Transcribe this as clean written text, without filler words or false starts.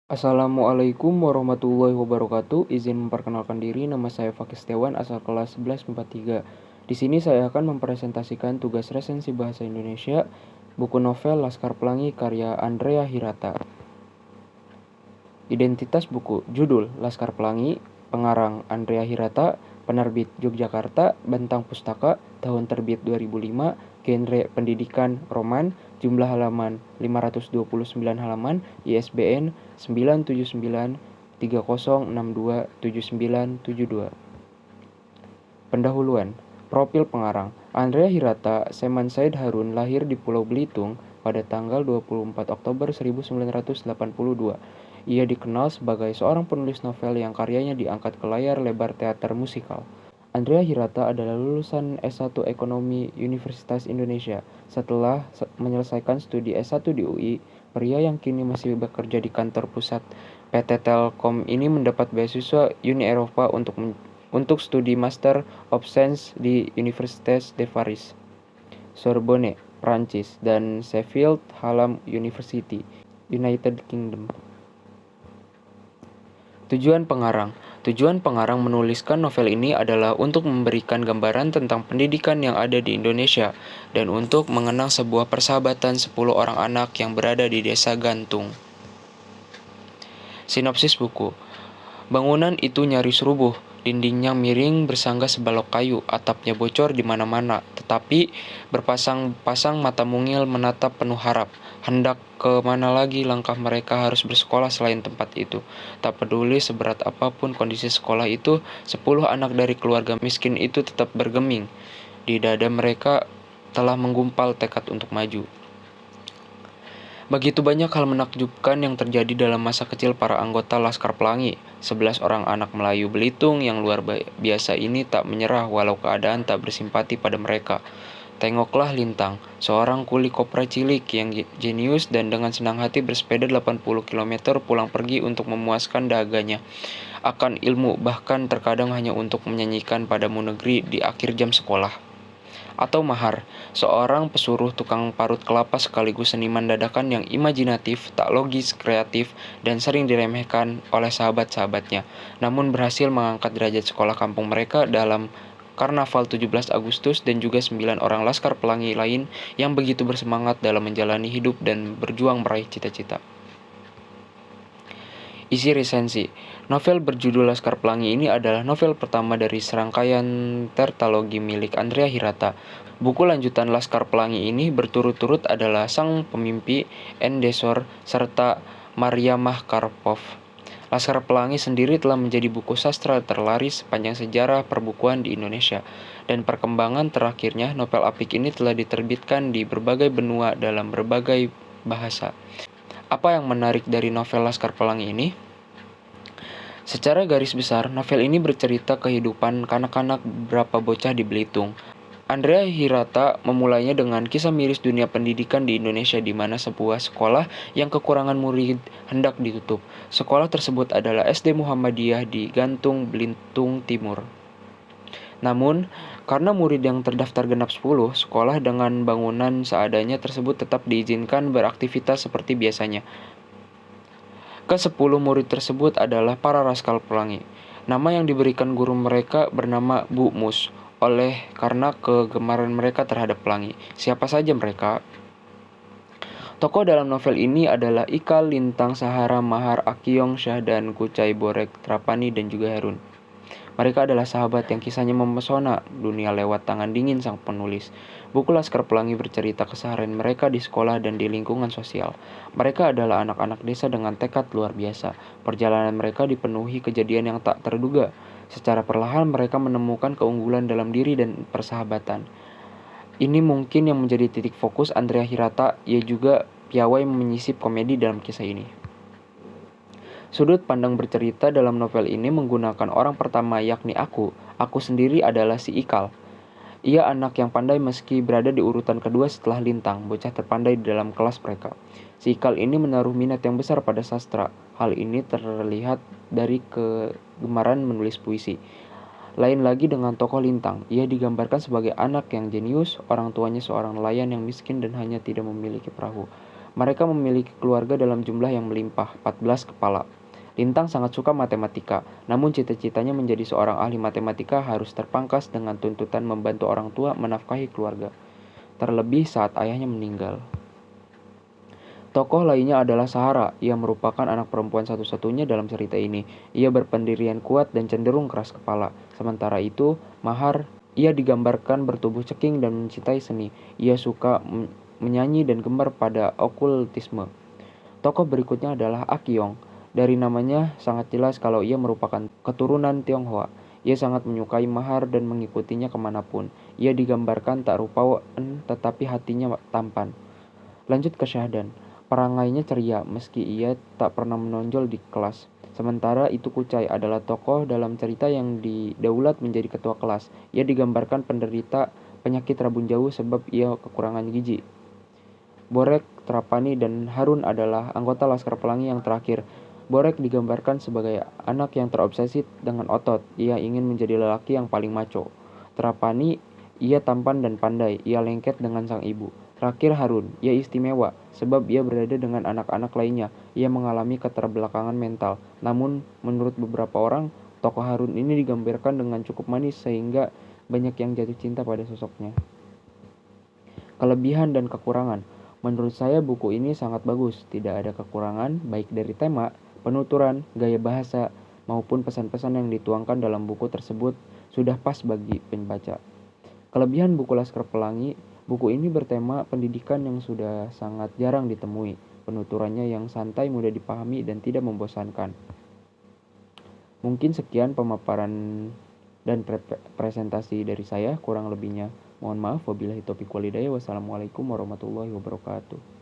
Assalamualaikum warahmatullahi wabarakatuh. Izin memperkenalkan diri, nama saya Fakih Setiawan, asal kelas 1143. Di sini saya akan mempresentasikan tugas resensi bahasa Indonesia, buku novel Laskar Pelangi karya Andrea Hirata. Identitas buku, judul Laskar Pelangi, pengarang Andrea Hirata, penerbit Yogyakarta, Bentang Pustaka, tahun terbit 2005, genre pendidikan roman, jumlah halaman 529 halaman, ISBN 97930627972. Pendahuluan. Profil pengarang. Andrea Hirata Seman Said Harun lahir di Pulau Belitung pada tanggal 24 Oktober 1982. Ia dikenal sebagai seorang penulis novel yang karyanya diangkat ke layar lebar teater musikal. Andrea Hirata adalah lulusan S1 Ekonomi Universitas Indonesia. Setelah menyelesaikan studi S1 di UI, pria yang kini masih bekerja di kantor pusat PT Telkom ini mendapat beasiswa Uni Eropa untuk studi Master of Science di Universitas de Paris, Sorbonne, Prancis, dan Sheffield Hallam University, United Kingdom. Tujuan pengarang. Tujuan pengarang menuliskan novel ini adalah untuk memberikan gambaran tentang pendidikan yang ada di Indonesia dan untuk mengenang sebuah persahabatan 10 orang anak yang berada di desa Gantung. Sinopsis buku. Bangunan itu nyaris rubuh, dindingnya miring bersangga sebalok kayu, atapnya bocor di mana-mana, tetapi berpasang-pasang mata mungil menatap penuh harap. Hendak ke mana lagi langkah mereka harus bersekolah selain tempat itu. Tak peduli seberat apapun kondisi sekolah itu, 10 anak dari keluarga miskin itu tetap bergeming. Di dada mereka telah menggumpal tekad untuk maju. Begitu banyak hal menakjubkan yang terjadi dalam masa kecil para anggota Laskar Pelangi. 11 orang anak Melayu Belitung yang luar biasa ini tak menyerah walau keadaan tak bersimpati pada mereka. Tengoklah Lintang, seorang kuli kopra cilik yang jenius dan dengan senang hati bersepeda 80 km pulang pergi untuk memuaskan dahaganya akan ilmu, bahkan terkadang hanya untuk menyanyikan padamu negeri di akhir jam sekolah. Atau Mahar, seorang pesuruh tukang parut kelapa sekaligus seniman dadakan yang imajinatif, tak logis, kreatif, dan sering diremehkan oleh sahabat-sahabatnya, namun berhasil mengangkat derajat sekolah kampung mereka dalam Karnaval 17 Agustus dan juga 9 orang Laskar Pelangi lain yang begitu bersemangat dalam menjalani hidup dan berjuang meraih cita-cita. Isi resensi. Novel berjudul Laskar Pelangi ini adalah novel pertama dari serangkaian tertalogi milik Andrea Hirata. Buku lanjutan Laskar Pelangi ini berturut-turut adalah Sang Pemimpi, Endesor, serta Mariamah Karpov. Laskar Pelangi sendiri telah menjadi buku sastra terlaris sepanjang sejarah perbukuan di Indonesia, dan perkembangan terakhirnya novel apik ini telah diterbitkan di berbagai benua dalam berbagai bahasa. Apa yang menarik dari novel Laskar Pelangi ini? Secara garis besar, novel ini bercerita kehidupan kanak-kanak beberapa bocah di Belitung. Andrea Hirata memulainya dengan kisah miris dunia pendidikan di Indonesia di mana sebuah sekolah yang kekurangan murid hendak ditutup. Sekolah tersebut adalah SD Muhammadiyah di Gantung, Belitung Timur. Namun, karena murid yang terdaftar genap 10, sekolah dengan bangunan seadanya tersebut tetap diizinkan beraktivitas seperti biasanya. Ke-10 murid tersebut adalah para Laskar Pelangi. Nama yang diberikan guru mereka bernama Bu Mus, karena kegemaran mereka terhadap pelangi. Siapa saja mereka? Tokoh dalam novel ini adalah Ika, Lintang, Sahara, Mahar, Akyong, Syah, dan Kucai Borek, Trapani, dan juga Herun. Mereka adalah sahabat yang kisahnya memesona dunia lewat tangan dingin sang penulis. Buku Laskar Pelangi bercerita keseharian mereka di sekolah dan di lingkungan sosial. Mereka adalah anak-anak desa dengan tekad luar biasa. Perjalanan mereka dipenuhi kejadian yang tak terduga. Secara perlahan mereka menemukan keunggulan dalam diri dan persahabatan. Ini mungkin yang menjadi titik fokus Andrea Hirata. Ia juga piawai menyisip komedi dalam kisah ini. Sudut pandang bercerita dalam novel ini menggunakan orang pertama yakni aku. Aku sendiri adalah si Ikal. Ia anak yang pandai meski berada di urutan kedua setelah Lintang, bocah terpandai di dalam kelas mereka. Si Ikal ini menaruh minat yang besar pada sastra. Hal ini terlihat dari kegemaran menulis puisi. Lain lagi dengan tokoh Lintang, ia digambarkan sebagai anak yang jenius, orang tuanya seorang nelayan yang miskin dan hanya tidak memiliki perahu. Mereka memiliki keluarga dalam jumlah yang melimpah, 14 kepala. Lintang sangat suka matematika, namun cita-citanya menjadi seorang ahli matematika harus terpangkas dengan tuntutan membantu orang tua menafkahi keluarga, terlebih saat ayahnya meninggal. Tokoh lainnya adalah Sahara. Ia merupakan anak perempuan satu-satunya dalam cerita ini. Ia berpendirian kuat dan cenderung keras kepala. Sementara itu, Mahar, ia digambarkan bertubuh ceking dan mencintai seni. Ia suka menyanyi dan gemar pada okultisme. Tokoh berikutnya adalah Akyong. Dari namanya sangat jelas kalau ia merupakan keturunan Tionghoa. Ia sangat menyukai Mahar dan mengikutinya kemanapun. Ia digambarkan tak rupawan tetapi hatinya tampan. Lanjut ke Syahdan. Perangainya ceria meski ia tak pernah menonjol di kelas. Sementara itu Kucai adalah tokoh dalam cerita yang didaulat menjadi ketua kelas. Ia digambarkan penderita penyakit rabun jauh sebab ia kekurangan gizi. Borek, Trapani, dan Harun adalah anggota Laskar Pelangi yang terakhir. Borek digambarkan sebagai anak yang terobsesi dengan otot. Ia ingin menjadi lelaki yang paling maco. Trapani, ia tampan dan pandai. Ia lengket dengan sang ibu. Terakhir Harun, ia istimewa sebab ia berada dengan anak-anak lainnya. Ia mengalami keterbelakangan mental. Namun, menurut beberapa orang, tokoh Harun ini digambarkan dengan cukup manis sehingga banyak yang jatuh cinta pada sosoknya. Kelebihan dan kekurangan. Menurut saya buku ini sangat bagus, tidak ada kekurangan baik dari tema, penuturan, gaya bahasa, maupun pesan-pesan yang dituangkan dalam buku tersebut sudah pas bagi pembaca. Kelebihan buku Laskar Pelangi, buku ini bertema pendidikan yang sudah sangat jarang ditemui, penuturannya yang santai, mudah dipahami, dan tidak membosankan. Mungkin sekian pemaparan dan presentasi dari saya, kurang lebihnya mohon maaf. Wabillahi taufiq walhidayah. Wassalamualaikum warahmatullahi wabarakatuh.